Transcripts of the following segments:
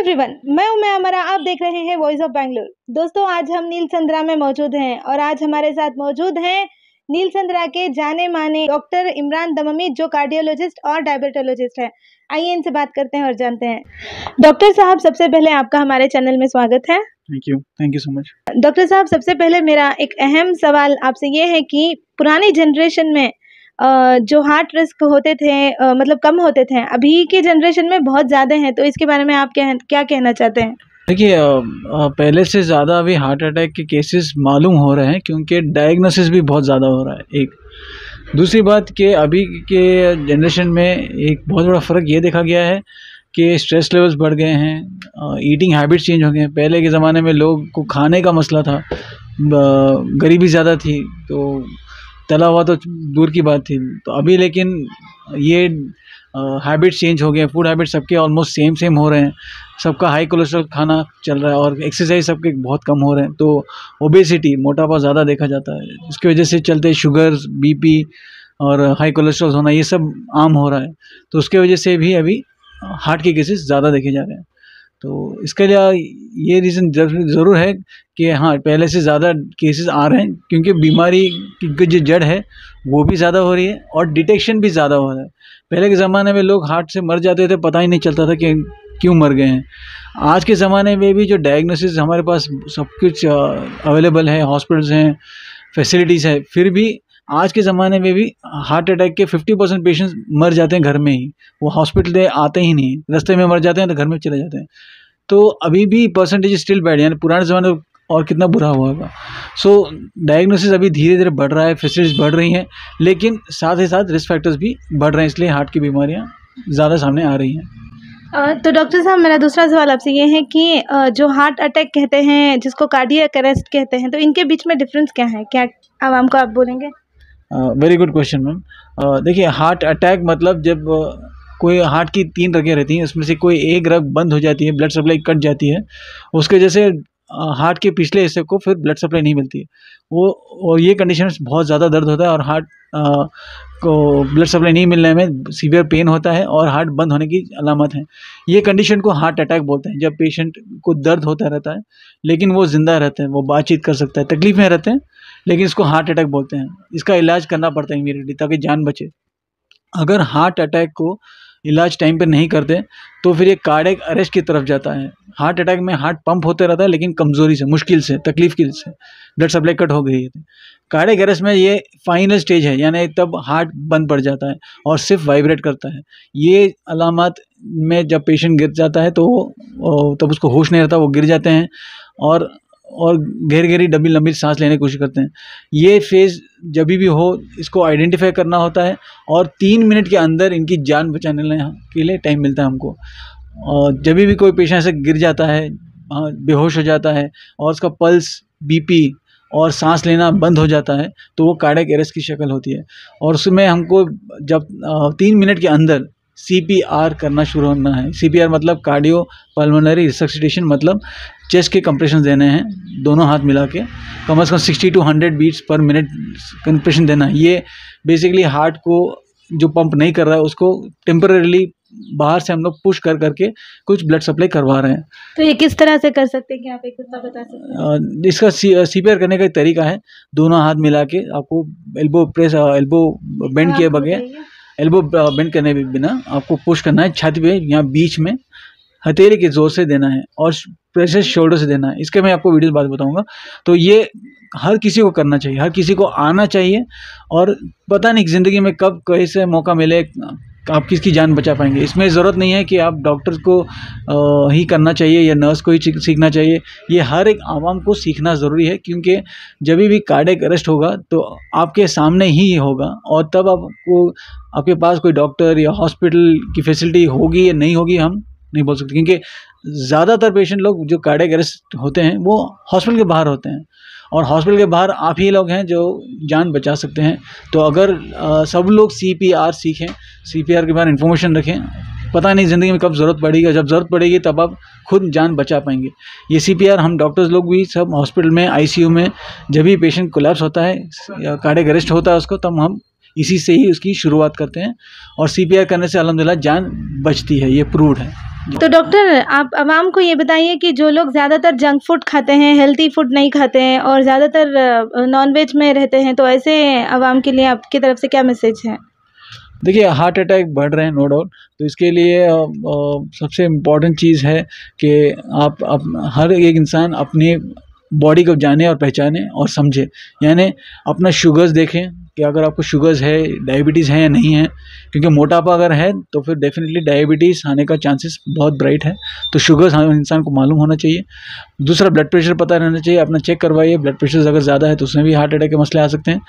Everyone, मैं उम्मे अमरा, आप देख रहे हैं वॉइस ऑफ बैंगलोर। दोस्तों, आज हम नीलसंद्रा में मौजूद हैं और आज हमारे साथ मौजूद हैं नीलसंद्रा के जाने माने डॉक्टर इमरान दममी, जो कार्डियोलॉजिस्ट और डायबिटोलॉजिस्ट हैं। आइए इनसे बात करते हैं और जानते हैं। डॉक्टर साहब, सबसे पहले आपका हमारे चैनल में स्वागत है। Thank you so much. Doctor साहब, सबसे पहले मेरा एक अहम सवाल आपसे ये है कि पुरानी जनरेशन में जो हार्ट रिस्क होते थे मतलब कम होते थे, अभी की जनरेशन में बहुत ज़्यादा हैं, तो इसके बारे में आप क्या कहना चाहते हैं? देखिए, पहले से ज़्यादा अभी हार्ट अटैक के केसेस मालूम हो रहे हैं क्योंकि डायग्नोसिस भी बहुत ज़्यादा हो रहा है। एक दूसरी बात कि अभी के जनरेशन में एक बहुत बड़ा फ़र्क ये देखा गया है कि स्ट्रेस लेवल्स बढ़ गए हैं, ईटिंग हैबिट्स चेंज हो गए हैं। पहले के ज़माने में लोग को खाने का मसला था, गरीबी ज़्यादा थी, तो तला हुआ तो दूर की बात थी। तो अभी लेकिन ये हैबिट्स चेंज हो गए, फूड हैबिट्स सबके ऑलमोस्ट सेम हो रहे हैं। सबका हाई कोलेस्ट्रॉल खाना चल रहा है और एक्सरसाइज सबके बहुत कम हो रहे हैं, तो ओबेसिटी, मोटापा ज़्यादा देखा जाता है। इसकी वजह से चलते शुगर्स, बीपी और हाई कोलेस्ट्रॉल होना, ये सब आम हो रहा है। तो उसके वजह से भी अभी हार्ट के केसेस ज़्यादा देखे जा रहे हैं। तो इसके लिए ये रीज़न ज़रूर है कि हाँ, पहले से ज़्यादा केसेस आ रहे हैं क्योंकि बीमारी की जो जड़ है वो भी ज़्यादा हो रही है और डिटेक्शन भी ज़्यादा हो रहा है। पहले के ज़माने में लोग हार्ट से मर जाते थे, पता ही नहीं चलता था कि क्यों मर गए हैं। आज के ज़माने में भी जो डायग्नोसिस हमारे पास सब कुछ अवेलेबल है, हॉस्पिटल्स हैं, फैसिलिटीज़ है, फिर भी आज के ज़माने में भी हार्ट अटैक के 50% पेशेंट्स मर जाते हैं घर में ही। वो हॉस्पिटल में आते ही नहीं, रास्ते में मर जाते हैं तो घर में चले जाते हैं। तो अभी भी परसेंटेज स्टिल बैड, यानी पुराने ज़माने में और कितना बुरा हुआ होगा। सो डायग्नोसिस अभी धीरे धीरे बढ़ रहा है, फैसिलिटीज़ बढ़ रही हैं, लेकिन साथ ही साथ रिस्क फैक्टर्स भी बढ़ रहे हैं, इसलिए हार्ट की बीमारियाँ ज़्यादा सामने आ रही हैं। तो डॉक्टर साहब, मेरा दूसरा सवाल आपसे ये है कि जो हार्ट अटैक कहते हैं, जिसको कार्डियक अरेस्ट कहते हैं, तो इनके बीच में डिफरेंस क्या है? क्या आवाम को आप बोलेंगे? Very good question ma'am. देखिए, हार्ट अटैक मतलब जब कोई हार्ट की 3 रगें रहती हैं, उसमें से कोई एक रग बंद हो जाती है, ब्लड सप्लाई कट जाती है, उसके वजह से हार्ट के पिछले हिस्से को फिर ब्लड सप्लाई नहीं मिलती है। वो और ये कंडीशन में बहुत ज़्यादा दर्द होता है और हार्ट को ब्लड सप्लाई नहीं मिलने में सीवियर पेन होता है और हार्ट बंद होने की अलामत है। ये कंडीशन को हार्ट अटैक बोलते हैं। जब पेशेंट को दर्द होता रहता है लेकिन वो ज़िंदा रहते हैं, वो बातचीत कर सकता है, तकलीफ में रहते हैं, लेकिन इसको हार्ट अटैक बोलते हैं। इसका इलाज करना पड़ता है इमीडिएटली ताकि जान बचे। अगर हार्ट अटैक को इलाज टाइम पे नहीं करते तो फिर ये कार्डियक अरेस्ट की तरफ जाता है। हार्ट अटैक में हार्ट पंप होते रहता है लेकिन कमज़ोरी से, मुश्किल से, तकलीफ की से, ब्लड सप्लाई कट हो गई है। कार्डियक अरेस्ट में ये फाइनल स्टेज है, यानी तब हार्ट बंद पड़ जाता है और सिर्फ वाइब्रेट करता है। ये अलामत में जब पेशेंट गिर जाता है तो तब उसको होश नहीं रहता, वो गिर जाते हैं और गहरी लंबी सांस लेने की कोशिश करते हैं। ये फेज़ जब भी हो, इसको आइडेंटिफाई करना होता है और 3 मिनट के अंदर इनकी जान बचाने के लिए टाइम मिलता है हमको। और जब भी कोई पेशेंट ऐसे गिर जाता है, बेहोश हो जाता है और उसका पल्स, बीपी और सांस लेना बंद हो जाता है, तो वो कार्डियक अरेस्ट की शक्ल होती है। और उसमें हमको जब 3 मिनट के अंदर CPR करना शुरू होना है। CPR मतलब कार्डियो पल्मोनरी रिसक्सिटेशन, मतलब चेस्ट के कंप्रेशन देने हैं, दोनों हाथ मिला के कम से कम 60 to 100 beats per minute compression देना है। ये बेसिकली हार्ट को जो पंप नहीं कर रहा है उसको टेम्परेरीली बाहर से हम लोग पुश करके कुछ ब्लड सप्लाई करवा रहे हैं। तो ये किस तरह से कर सकते हैं, क्या आप एक बता सकते हैं? इसका CPR करने का एक तरीका है, दोनों हाथ मिला के आपको एल्बो बेंड किए बगैर, एल्बो बेंड करने बिना आपको पुश करना है छाती पे, यहाँ बीच में हथेली के जोर से देना है और प्रेशर शोल्डर से देना है। इसके मैं आपको वीडियो बाद बताऊंगा। तो ये हर किसी को करना चाहिए, हर किसी को आना चाहिए। और पता नहीं ज़िंदगी में कब कैसे मौका मिले आप किसकी जान बचा पाएंगे। इसमें ज़रूरत नहीं है कि आप डॉक्टर को ही करना चाहिए या नर्स को ही सीखना चाहिए। ये हर एक आवाम को सीखना ज़रूरी है क्योंकि जब भी कार्डियक अरेस्ट होगा तो आपके सामने ही होगा और तब आपके पास कोई डॉक्टर या हॉस्पिटल की फैसिलिटी होगी या नहीं होगी हम नहीं बोल सकते, क्योंकि ज़्यादातर पेशेंट लोग जो कार्डियक अरेस्ट होते हैं वो हॉस्पिटल के बाहर होते हैं और हॉस्पिटल के बाहर आप ही लोग हैं जो जान बचा सकते हैं। तो अगर सब लोग CPR सीखें, CPR के बारे में इन्फॉर्मेशन रखें, पता नहीं ज़िंदगी में कब ज़रूरत पड़ेगी, जब ज़रूरत पड़ेगी तब आप खुद जान बचा पाएंगे। ये CPR हम डॉक्टर्स लोग भी सब हॉस्पिटल में, ICU में जब भी पेशेंट कोलैप्स होता है या कार्डियक अरेस्ट होता है उसको, तब हम इसी से ही उसकी शुरुआत करते हैं और CPR करने से अल्हम्दुलिल्लाह जान बचती है, ये प्रूव्ड है। तो डॉक्टर, आप आवाम को ये बताइए कि जो लोग ज़्यादातर जंक फूड खाते हैं, हेल्दी फूड नहीं खाते हैं और ज़्यादातर नॉनवेज में रहते हैं, तो ऐसे आवाम के लिए आपकी तरफ से क्या मैसेज है? देखिए, हार्ट अटैक बढ़ रहे हैं नो डाउट, तो इसके लिए सबसे इम्पॉर्टेंट चीज़ है कि आप हर एक इंसान अपनी बॉडी को जाने और पहचाने और समझे। यानी अपना शुगर्स देखें कि अगर आपको शुगर्स है, डायबिटीज़ है या नहीं है, क्योंकि मोटापा अगर है तो फिर डेफिनेटली डायबिटीज़ आने का चांसेस बहुत ब्राइट है। तो शुगर्स हर इंसान को मालूम होना चाहिए। दूसरा, ब्लड प्रेशर पता रहना चाहिए, अपना चेक करवाइए। ब्लड प्रेशर अगर ज़्यादा है तो उसमें भी हार्ट अटैक के मसले आ सकते हैं।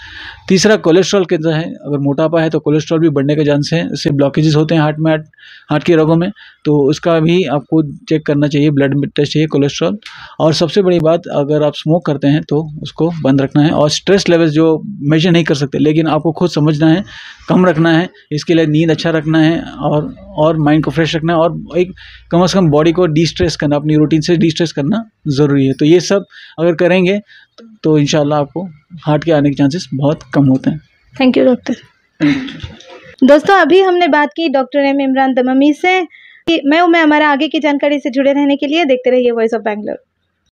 तीसरा, कोलेस्ट्रॉल कैसा है, अगर मोटापा है तो कोलेस्ट्रॉल भी बढ़ने के चांस हैं, इससे ब्लॉकेजेस होते हैं हार्ट की रगों में, तो उसका भी आपको चेक करना चाहिए, ब्लड टेस्ट चाहिए कोलेस्ट्रॉल। और सबसे बड़ी बात, अगर आप स्मोक करते हैं तो उसको बंद रखना है। और स्ट्रेस लेवल जो मेजर नहीं कर सकते लेकिन आपको खुद समझना है, कम रखना है। इसके लिए नींद अच्छा रखना है और माइंड को फ्रेश रखना है और एक कम से कम बॉडी को डिस्ट्रेस करना, अपनी रूटीन से डिस्ट्रेस करना ज़रूरी है। तो ये सब अगर करेंगे तो इंशाल्लाह आपको हार्ट के आने के चांसेस बहुत कम होते हैं। Thank you doctor. दोस्तों, अभी हमने बात की डॉक्टर एम इमरान दमामी से। मैं हमारा आगे की जानकारी से जुड़े रहने के लिए देखते रहिए वॉइस ऑफ बैंगलोर।